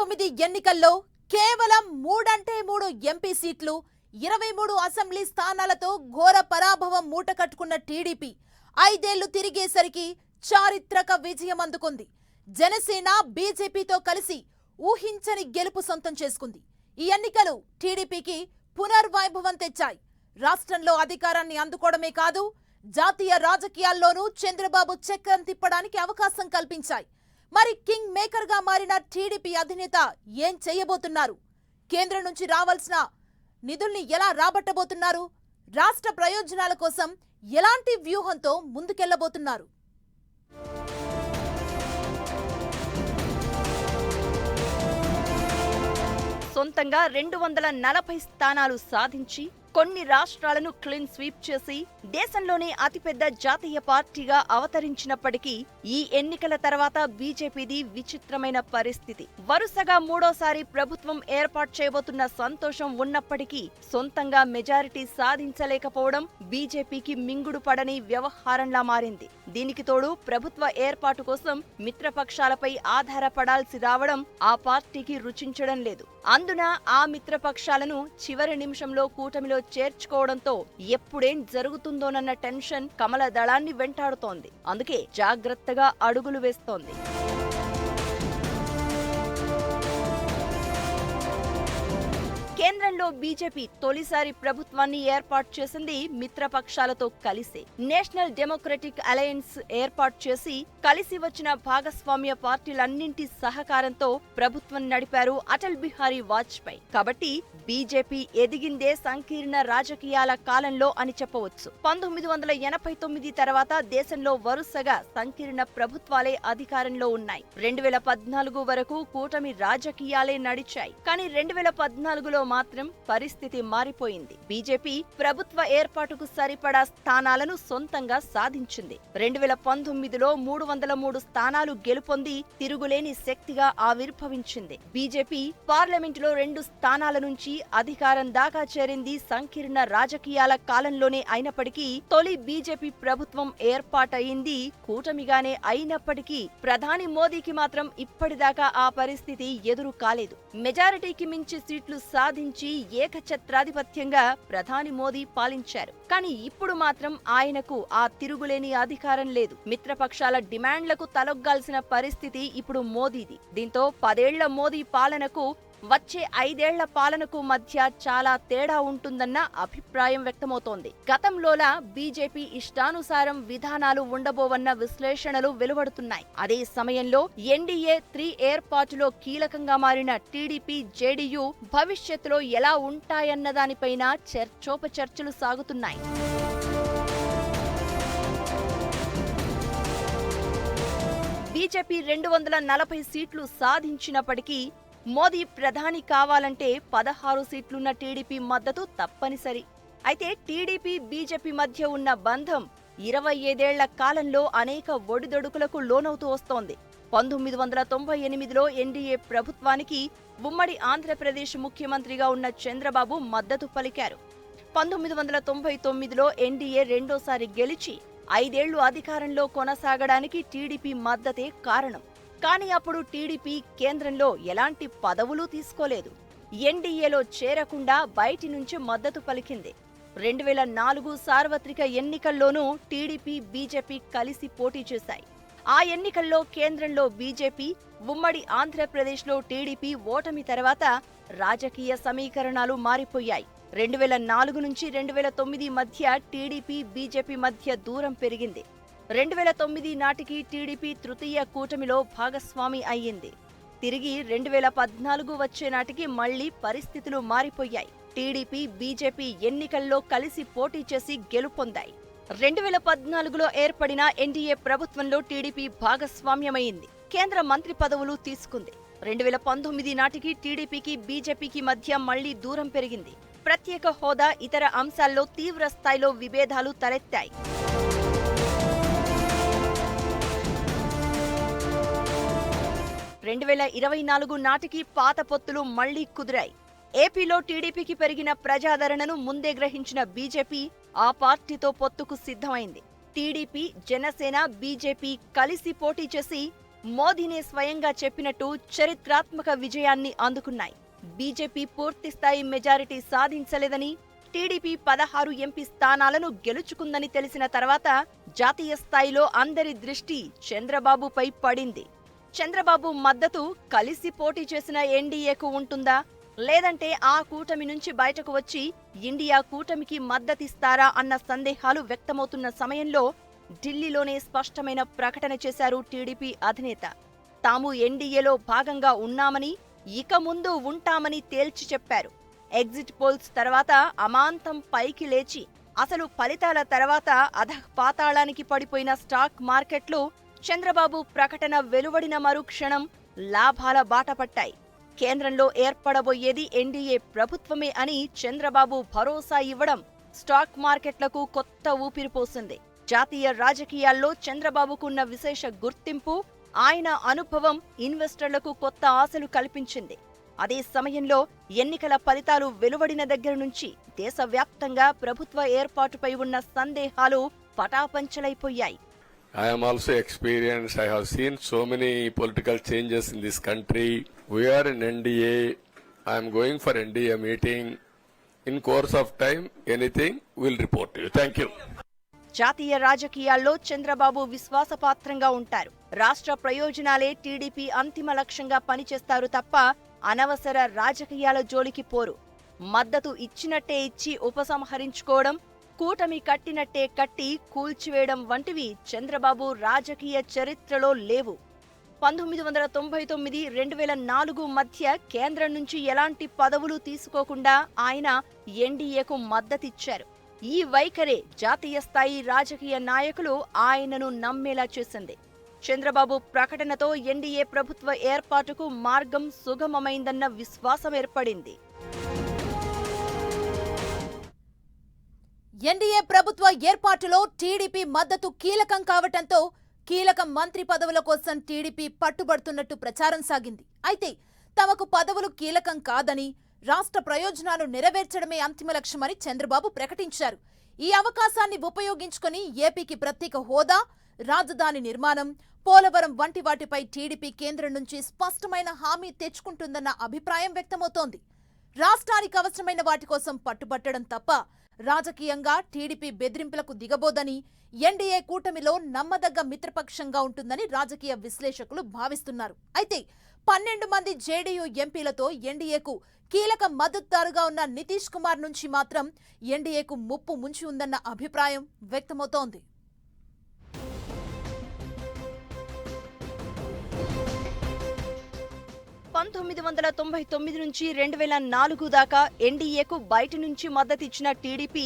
2019 ఎన్నికల్లో కేవలం 3 ఎంపీ సీట్లు 23 అసెంబ్లీ స్థానాలతో ఘోర పరాభవం మూటకట్టుకున్న టీడీపీ 5 ఏళ్లు తిరిగేసరికి చారిత్రక విజయం అందుకుంది. జనసేన బీజేపీతో కలిసి ఊహించని గెలుపు సొంతం చేసుకుంది. ఈ ఎన్నికలు టీడీపీకి పునర్వైభవం తెచ్చాయి. రాష్ట్రంలో అధికారాన్ని అందుకోవడమే కాదు, జాతీయ రాజకీయాల్లోనూ చంద్రబాబు చక్రం తిప్పడానికి అవకాశం కల్పించాయి. మరి కింగ్ మేకర్ గా మారిన టీడీపీ అధినేత ఏం చేయబోతున్నారు? కేంద్రం నుంచి రావాల్సిన నిధుల్ని ఎలా రాబట్టబోతున్నారు? రాష్ట్ర ప్రయోజనాల కోసం ఎలాంటి వ్యూహంతో ముందుకెళ్లబోతున్నారు? సొంతంగా 240 స్థానాలు సాధించి కొన్ని రాష్ట్రాలను క్లీన్ స్వీప్ చేసి దేశంలోనే అతిపెద్ద జాతీయ పార్టీగా అవతరించినప్పటికీ ఈ ఎన్నికల తర్వాత బీజేపీది విచిత్రమైన పరిస్థితి. వరుసగా మూడోసారి ప్రభుత్వం ఏర్పాటు చేయబోతున్న సంతోషం ఉన్నప్పటికీ సొంతంగా మెజారిటీ సాధించలేకపోవడం బీజేపీకి మింగుడు పడని వ్యవహారంలా మారింది. దీనికి తోడు ప్రభుత్వ ఏర్పాటు కోసం మిత్రపక్షాలపై ఆధారపడాల్సి రావడం ఆ పార్టీకి రుచించడం లేదు. అందున ఆ మిత్రపక్షాలను చివరి నిమిషంలో కూటమిలో చేర్చుకోవడంతో ఎప్పుడేం జరుగుతుందోనన్న టెన్షన్ కమల దళాన్ని వెంటాడుతోంది. అందుకే జాగ్రత్తగా అడుగులు వేస్తోంది. కేంద్రంలో బీజేపీ తొలిసారి ప్రభుత్వాన్ని ఏర్పాటు చేసింది మిత్రపక్షాలతో కలిసి. నేషనల్ డెమోక్రటిక్ అలయన్స్ ఏర్పాటు చేసి కలిసి వచ్చిన భాగస్వామ్య పార్టీలన్నింటి సహకారంతో ప్రభుత్వం నడిపారు అటల్ బిహారీ వాజ్పేయి. కాబట్టి బీజేపీ ఎదిగిందే సంకీర్ణ రాజకీయాల కాలంలో అని చెప్పవచ్చు. 1989 తర్వాత దేశంలో వరుసగా సంకీర్ణ ప్రభుత్వాలే అధికారంలో ఉన్నాయి. 2014 వరకు కూటమి రాజకీయాలే నడిచాయి. కానీ 2014లో మాత్రం పరిస్థితి మారిపోయింది. బీజేపీ ప్రభుత్వ ఏర్పాటుకు సరిపడా స్థానాలను సొంతంగా సాధించింది. 2019లో 303 స్థానాలు గెలుపొంది తిరుగులేని శక్తిగా ఆవిర్భవించింది. బీజేపీ పార్లమెంటులో 2 స్థానాల నుంచి అధికారం దాకా చేరింది సంకీర్ణ రాజకీయాల కాలంలోనే అయినప్పటికీ తొలి బీజేపీ ప్రభుత్వం ఏర్పాటయింది కూటమిగానే అయినప్పటికీ ప్రధాని మోదీకి మాత్రం ఇప్పటిదాకా ఆ పరిస్థితి ఎదురు కాలేదు. మెజారిటీకి మించి సీట్లు సాధించి ఏకఛత్రాధిపత్యంగా ప్రధాని మోదీ పాలించారు. కానీ ఇప్పుడు మాత్రం ఆయనకు ఆ తిరుగులేని అధికారం లేదు. మిత్రపక్షాల డిమాండ్లకు తలొగ్గాల్సిన పరిస్థితి ఇప్పుడు మోదీది. దీంతో 10 ఏళ్ల మోదీ పాలనకు వచ్చే 5 ఏళ్ల పాలనకు మధ్య చాలా తేడా ఉంటుందన్న అభిప్రాయం వ్యక్తమవుతోంది. గతంలోలా బీజేపీ ఇష్టానుసారం విధానాలు ఉండబోవన్న విశ్లేషణలు వెలువడుతున్నాయి. అదే సమయంలో ఎన్డీఏ 3 ఏర్పాటులో కీలకంగా మారిన టీడీపీ, జేడీయూ భవిష్యత్తులో ఎలా ఉంటాయన్న దానిపైన చర్చోపచర్చలు సాగుతున్నాయి. బీజేపీ 240 సీట్లు సాధించినప్పటికీ మోదీ ప్రధాని కావాలంటే 16 సీట్లున్న టీడీపీ మద్దతు తప్పనిసరి. అయితే టీడీపీ, బీజేపీ మధ్య ఉన్న బంధం 25 ఏళ్ల కాలంలో అనేక ఒడిదొడుకులకు లోనవుతూ వస్తోంది. 1998లో ఎన్డీఏ ప్రభుత్వానికి ఉమ్మడి ఆంధ్రప్రదేశ్ ముఖ్యమంత్రిగా ఉన్న చంద్రబాబు మద్దతు పలికారు. 1999లో ఎన్డీఏ రెండోసారి గెలిచి 5 ఏళ్లు అధికారంలో కొనసాగడానికి టీడీపీ మద్దతే కారణం. కానీ అప్పుడు టీడీపీ కేంద్రంలో ఎలాంటి పదవులు తీసుకోలేదు. ఎన్డీఏలో చేరకుండా బయటి నుంచి మద్దతు పలికింది. 2004 సార్వత్రిక ఎన్నికల్లోనూ టీడీపీ, బీజేపీ కలిసి పోటీ చేశాయి. ఆ ఎన్నికల్లో కేంద్రంలో బీజేపీ, ఉమ్మడి ఆంధ్రప్రదేశ్లో టీడీపీ ఓటమి తర్వాత రాజకీయ సమీకరణాలు మారిపోయాయి. 2004 నుంచి 2009 మధ్య టీడీపీ, బీజేపీ మధ్య దూరం పెరిగింది. 2009 నాటికి టీడీపీ తృతీయ కూటమిలో భాగస్వామి అయ్యింది. తిరిగి 2014 వచ్చే నాటికి మళ్లీ పరిస్థితులు మారిపోయాయి. టీడీపీ, బీజేపీ ఎన్నికల్లో కలిసి పోటీ చేసి గెలుపొందాయి. 2014లో ఏర్పడిన ఎన్డీఏ ప్రభుత్వంలో టీడీపీ భాగస్వామ్యమైంది. కేంద్ర మంత్రి పదవులు తీసుకుంది. 2019 నాటికి టీడీపీకి, బీజేపీకి మధ్య మళ్లీ దూరం పెరిగింది. ప్రత్యేక హోదా, ఇతర అంశాల్లో తీవ్ర స్థాయిలో విభేదాలు తలెత్తాయి. 2024 నాటికి పాత పొత్తులు మళ్లీ కుదిరాయి. ఏపీలో టీడీపీకి పెరిగిన ప్రజాదరణను ముందే గ్రహించిన బీజేపీ ఆ పార్టీతో పొత్తుకు సిద్ధమైంది. టీడీపీ, జనసేన, బీజేపీ కలిసి పోటీ చేసి మోదీనే స్వయంగా చెప్పినట్టు చరిత్రాత్మక విజయాన్ని అందుకున్నాయి. బీజేపీ పూర్తిస్థాయి మెజారిటీ సాధించలేదని, టీడీపీ 16 ఎంపీ స్థానాలను గెలుచుకుందని తెలిసిన తర్వాత జాతీయ స్థాయిలో అందరి దృష్టి చంద్రబాబుపై పడింది. చంద్రబాబు మద్దతు కలిసి పోటీ చేసిన ఎన్డీఏకు ఉంటుందా, లేదంటే ఆ కూటమి నుంచి బయటకు వచ్చి ఇండియా కూటమికి మద్దతిస్తారా అన్న సందేహాలు వ్యక్తమవుతున్న సమయంలో ఢిల్లీలోనే స్పష్టమైన ప్రకటన చేశారు టీడీపీ అధినేత. తాము ఎన్డీఏలో భాగంగా ఉన్నామని, ఇక ముందు ఉంటామని తేల్చి చెప్పారు. ఎగ్జిట్ పోల్స్ తర్వాత అమాంతం పైకి లేచి అసలు ఫలితాల తర్వాత అధఃపాతాళానికి పడిపోయిన స్టాక్ మార్కెట్లు చంద్రబాబు ప్రకటన వెలువడిన మరుక్షణం లాభాల బాట పట్టాయి. కేంద్రంలో ఏర్పడబోయేది ఎన్డీఏ ప్రభుత్వమే అని చంద్రబాబు భరోసా ఇవ్వడం స్టాక్ మార్కెట్లకు కొత్త ఊపిరిపోసింది. జాతీయ రాజకీయాల్లో చంద్రబాబుకున్న విశేష గుర్తింపు, ఆయన అనుభవం ఇన్వెస్టర్లకు కొత్త ఆశలు కల్పించింది. అదే సమయంలో ఎన్నికల ఫలితాలు వెలువడిన దగ్గర నుంచి దేశవ్యాప్తంగా ప్రభుత్వ ఏర్పాటుపై ఉన్న సందేహాలు పటాపంచలైపోయాయి. I am also experienced. I have seen so many political changes in this country. We are in NDA. I am going for NDA meeting. In course of time, anything we'll report to you. Thank you. జాతీయ రాజకీయాల్లో చంద్రబాబు విశ్వాసపాత్రంగా ఉంటారు. రాష్ట్ర ప్రయోజనాలే TDP అంతిమ లక్ష్యంగా పనిచేస్తారు తప్ప అనవసర రాజకీయాల జోలికి పోరు. మద్దతు ఇచ్చినట్టే ఇచ్చి ఉపసంహరించుకోవడం, కూటమి కట్టినట్టే కట్టి కూల్చివేయడం వంటివి చంద్రబాబు రాజకీయ చరిత్రలో లేవు. 1999-2004 మధ్య కేంద్రం నుంచి ఎలాంటి పదవులు తీసుకోకుండా ఆయన ఎన్డీఏకు మద్దతిచ్చారు. ఈ వైఖరే జాతీయ స్థాయి రాజకీయ నాయకులు ఆయనను నమ్మేలా చేసింది. చంద్రబాబు ప్రకటనతో ఎన్డీఏ ప్రభుత్వ ఏర్పాటుకు మార్గం సుగమమైందన్న విశ్వాసం ఏర్పడింది. ఎన్డీఏ ప్రభుత్వ ఏర్పాటులో టీడీపీ మద్దతు కీలకం కావటంతో కీలక మంత్రి పదవుల కోసం టీడీపీ పట్టుబడుతున్నట్టు ప్రచారం సాగింది. అయితే తమకు పదవులు కీలకం కాదని, రాష్ట్ర ప్రయోజనాలు నెరవేర్చడమే అంతిమ లక్ష్యమని చంద్రబాబు ప్రకటించారు. ఈ అవకాశాన్ని ఉపయోగించుకుని ఏపీకి ప్రత్యేక హోదా, రాజధాని నిర్మాణం, పోలవరం వంటి వాటిపై టీడీపీ కేంద్రం నుంచి స్పష్టమైన హామీ తెచ్చుకుంటుందన్న అభిప్రాయం వ్యక్తమవుతోంది. రాష్ట్రానికి అవసరమైన వాటి కోసం పట్టుబట్టడం తప్ప రాజకీయంగా టీడీపీ బెదిరింపులకు దిగబోదని, ఎన్డీఏ కూటమిలో నమ్మదగ్గ మిత్రపక్షంగా ఉంటుందని రాజకీయ విశ్లేషకులు భావిస్తున్నారు. అయితే 12 మంది జేడీయూ ఎంపీలతో ఎన్డీఏకు కీలక మద్దతుదారుగా ఉన్న నితీష్ కుమార్ నుంచి మాత్రం ఎన్డీఏకు ముప్పు ముంచి ఉందన్న అభిప్రాయం వ్యక్తమవుతోంది. నుంచి 2004 దాకా ఎన్డీఏకు బయట నుంచి మద్దతిచ్చిన టీడీపీ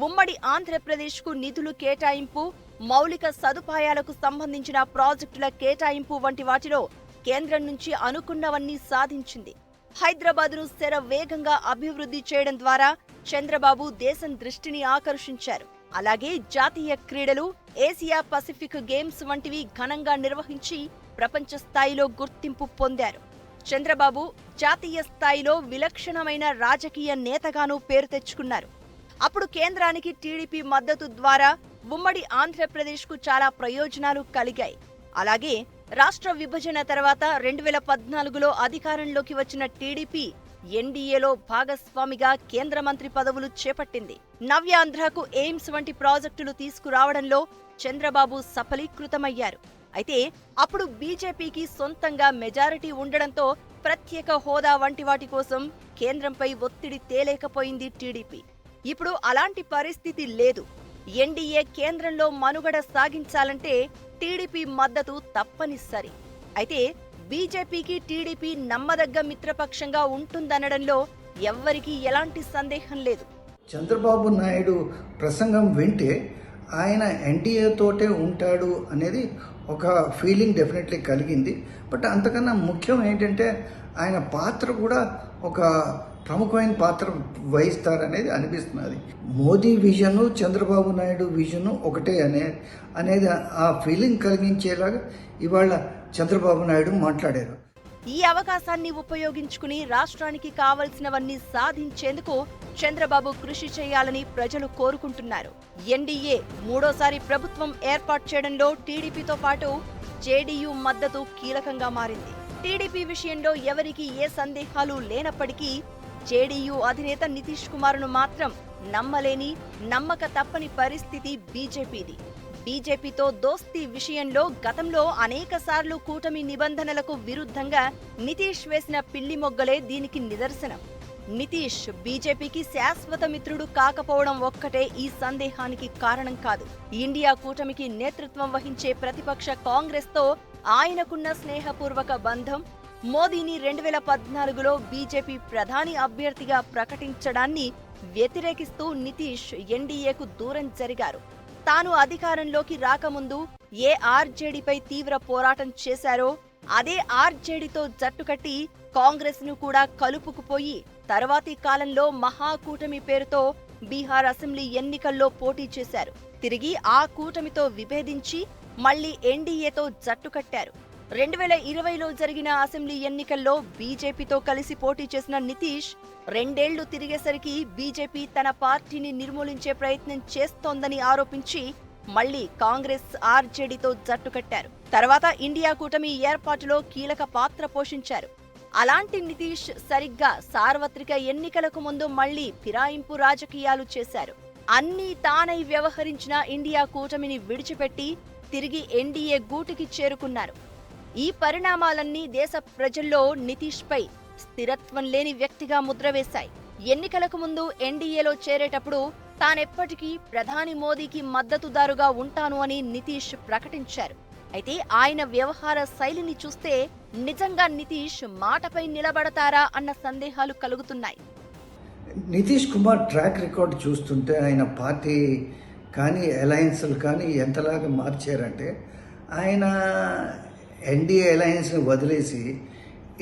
ఉమ్మడి ఆంధ్రప్రదేశ్కు నిధులు కేటాయింపు, మౌలిక సదుపాయాలకు సంబంధించిన ప్రాజెక్టుల కేటాయింపు వంటి వాటిలో కేంద్రం నుంచి అనుకున్నవన్నీ సాధించింది. హైదరాబాద్ను శరవేగంగా అభివృద్ధి చేయడం ద్వారా చంద్రబాబు దేశం దృష్టిని ఆకర్షించారు. అలాగే జాతీయ క్రీడలు, ఏసియా పసిఫిక్ గేమ్స్ వంటివి ఘనంగా నిర్వహించి ప్రపంచ స్థాయిలో గుర్తింపు పొందారు. చంద్రబాబు జాతీయ స్థాయిలో విలక్షణమైన రాజకీయ నేతగానూ పేరు తెచ్చుకున్నారు. అప్పుడు కేంద్రానికి టీడీపీ మద్దతు ద్వారా ఉమ్మడి ఆంధ్రప్రదేశ్కు చాలా ప్రయోజనాలు కలిగాయి. అలాగే రాష్ట్ర విభజన తర్వాత 2014లో అధికారంలోకి వచ్చిన టీడీపీ ఎన్డీఏలో భాగస్వామిగా కేంద్ర మంత్రి పదవులు చేపట్టింది. నవ్యాంధ్రకు ఎయిమ్స్ వంటి ప్రాజెక్టులు తీసుకురావడంలో చంద్రబాబు సఫలీకృతమయ్యారు. అయితే అప్పుడు బీజేపీకి సొంతంగా మెజారిటీ ఉండడంతో ప్రత్యేక హోదా వంటి వాటి కోసం కేంద్రంపై ఒత్తిడి తేలేకపోయింది టీడీపీ. ఇప్పుడు అలాంటి పరిస్థితి లేదు. ఎన్డీఏ కేంద్రంలో మనుగడ సాగించాలంటే టీడీపీ మద్దతు తప్పనిసరి. అయితే బీజేపీకి టీడీపీ నమ్మదగ్గ మిత్రపక్షంగా ఉంటుందనడంలో ఎవ్వరికీ ఎలాంటి సందేహం లేదు. చంద్రబాబు నాయుడు ప్రసంగం వింటే ఆయన ఎన్డీఏ తోటే ఉంటాడు అనేది ఒక ఫీలింగ్ డెఫినెట్లీ కలిగింది. బట్ అంతకన్నా ముఖ్యం ఏంటంటే ఆయన పాత్ర కూడా ఒక ప్రముఖమైన పాత్ర వహిస్తారనేది అనిపిస్తున్నది. మోదీ విజను, చంద్రబాబు నాయుడు విజను ఒకటే అనేది ఆ ఫీలింగ్ కలిగించేలాగా ఇవాళ చంద్రబాబు నాయుడు మాట్లాడారు. ఈ అవకాశాన్ని ఉపయోగించుకుని రాష్ట్రానికి కావలసినవన్నీ సాధించేందుకు చంద్రబాబు కృషి చేయాలని ప్రజలు కోరుకుంటున్నారు. ఎన్డీఏ మూడోసారి ప్రభుత్వం ఏర్పాటు చేయడంలో టీడీపీతో పాటు జేడీయూ మద్దతు కీలకంగా మారింది. టీడీపీ విషయంలో ఎవరికీ ఏ సందేహాలు లేనప్పటికీ జేడీయూ అధినేత నితీష్ కుమార్ను మాత్రం నమ్మలేని, నమ్మక తప్పని పరిస్థితి బీజేపీది. బీజేపీతో దోస్తీ విషయంలో గతంలో అనేకసార్లు కూటమి నిబంధనలకు విరుద్ధంగా నితీష్ వేసిన పిల్లి మొగ్గలే దీనికి నిదర్శనం. నితీష్ బీజేపీకి శాశ్వత మిత్రుడు కాకపోవడం ఒక్కటే ఈ సందేహానికి కారణం కాదు. ఇండియా కూటమికి నేతృత్వం వహించే ప్రతిపక్ష కాంగ్రెస్తో ఆయనకున్న స్నేహపూర్వక బంధం, మోదీని 2014లో బీజేపీ ప్రధాని అభ్యర్థిగా ప్రకటించడాన్ని వ్యతిరేకిస్తూ నితీష్ ఎన్డీఏకు దూరం జరిగారు. తాను అధికారంలోకి రాకముందు ఏ ఆర్జేడీపై తీవ్ర పోరాటం చేశారో అదే ఆర్జేడీతో జట్టుకట్టి కాంగ్రెస్ ను కూడా కలుపుకుపోయి తర్వాతి కాలంలో మహాకూటమి పేరుతో బీహార్ అసెంబ్లీ ఎన్నికల్లో పోటీ చేశారు. తిరిగి ఆ కూటమితో విభేదించి మళ్లీ ఎన్డీఏతో జట్టు కట్టారు. 2020లో జరిగిన అసెంబ్లీ ఎన్నికల్లో బీజేపీతో కలిసి పోటీ చేసిన నితీష్ 2 ఏళ్లు తిరిగేసరికి బీజేపీ తన పార్టీని నిర్మూలించే ప్రయత్నం చేస్తోందని ఆరోపించి మళ్లీ కాంగ్రెస్ ఆర్జేడీతో జట్టు కట్టారు. తర్వాత ఇండియా కూటమి ఏర్పాటులో కీలక పాత్ర పోషించారు. అలాంటి నితీష్ సరిగ్గా సార్వత్రిక ఎన్నికలకు ముందు మళ్లీ ఫిరాయింపు రాజకీయాలు చేశారు. అన్నీ తానై వ్యవహరించిన ఇండియా కూటమిని విడిచిపెట్టి తిరిగి ఎన్డీఏ గూటికి చేరుకున్నారు. ఈ పరిణామాలన్నీ దేశ ప్రజల్లో నితీష్ పై స్థిరత్వం లేని వ్యక్తిగా ముద్రవేశాయి. ఎన్నికలకు ముందు ఎన్డీఏలో చేరేటప్పుడు తానెప్పటికీ ప్రధాని మోదీకి మద్దతుదారుగా ఉంటాను అని నితీష్ ప్రకటించారు. అయితే ఆయన వ్యవహార శైలిని చూస్తే నిజంగా నితీష్ మాటపై నిలబడతారా అన్న సందేహాలు కలుగుతున్నాయి. నితీష్ కుమార్ ట్రాక్ రికార్డ్ చూస్తుంటే ఆయన పార్టీ కానీ అలయన్స్లు కానీ ఎంతలాగా మార్చారంటే, ఆయన ఎన్డీఏ అలయన్స్ని వదిలేసి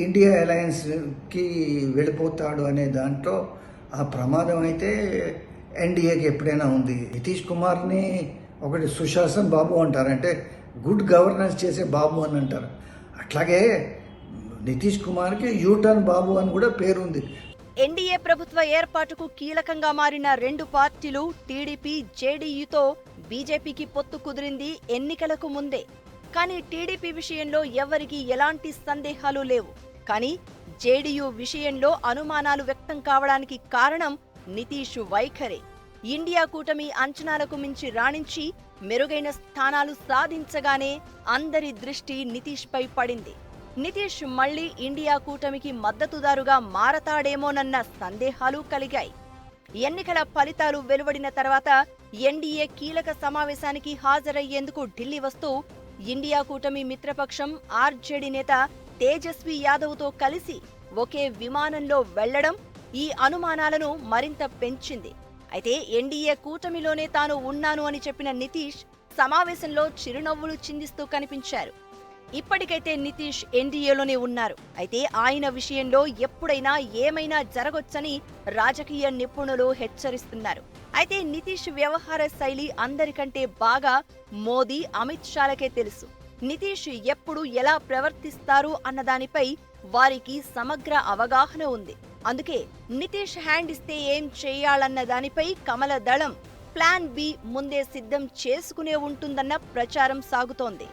ఇండియా అలయన్స్కి వెళ్ళిపోతాడు అనే దాంట్లో ఆ ప్రమాదం అయితే ఎన్డీఏకి ఎప్పుడైనా ఉంది. నితీష్ కుమార్ని ఒకటి సుశాసన్ బాబు అంటారు, అంటే గుడ్ గవర్నెన్స్ చేసే బాబు అని అంటారు. అట్లాగే నితీష్ కుమార్కి యూటర్న్ బాబు అని కూడా పేరుంది. ఎన్డీఏ ప్రభుత్వ ఏర్పాటుకు కీలకంగా మారిన 2 పార్టీలు టీడీపీ, జేడీయూతో బీజేపీకి పొత్తు కుదిరింది ఎన్నికలకు ముందే. కానీ టీడీపీ విషయంలో ఎవరికీ ఎలాంటి సందేహాలు లేవు. కానీ జేడీయూ విషయంలో అనుమానాలు వ్యక్తం కావడానికి కారణం నితీష్ వైఖరే. ఇండియా కూటమి అంచనాలకు మించి రాణించి మెరుగైన స్థానాలు సాధించగానే అందరి దృష్టి నితీష్ పై పడింది. నితీష్ మళ్లీ ఇండియా కూటమికి మద్దతుదారుగా మారతాడేమోనన్న సందేహాలు కలిగాయి. ఎన్నికల ఫలితాలు వెలువడిన తర్వాత ఎన్డీఏ కీలక సమావేశానికి హాజరయ్యేందుకు ఢిల్లీ వస్తూ ఇండియా కూటమి మిత్రపక్షం ఆర్జేడీ నేత తేజస్వి యాదవ్తో కలిసి ఒకే విమానంలో వెళ్లడం ఈ అనుమానాలను మరింత పెంచింది. అయితే ఎన్డీఏ కూటమిలోనే తాను ఉన్నాను అని చెప్పిన నితీష్ సమావేశంలో చిరునవ్వులు చిందిస్తూ కనిపించారు. ఇప్పటికైతే నితీష్ ఎన్డీఏలోనే ఉన్నారు. అయితే ఆయన విషయంలో ఎప్పుడైనా ఏమైనా జరగొచ్చని రాజకీయ నిపుణులు హెచ్చరిస్తున్నారు. అయితే నితీష్ వ్యవహార శైలి అందరికంటే బాగా మోదీ, అమిత్ షాలకే తెలుసు. నితీష్ ఎప్పుడు ఎలా ప్రవర్తిస్తారు అన్నదానిపై వారికి సమగ్ర అవగాహన ఉంది. అందుకే నితీష్ హ్యాండ్ ఇస్తే ఏం చేయాలన్న దానిపై కమల దళం ప్లాన్ బి ముందే సిద్ధం చేసుకునే ఉంటుందన్న ప్రచారం సాగుతోంది.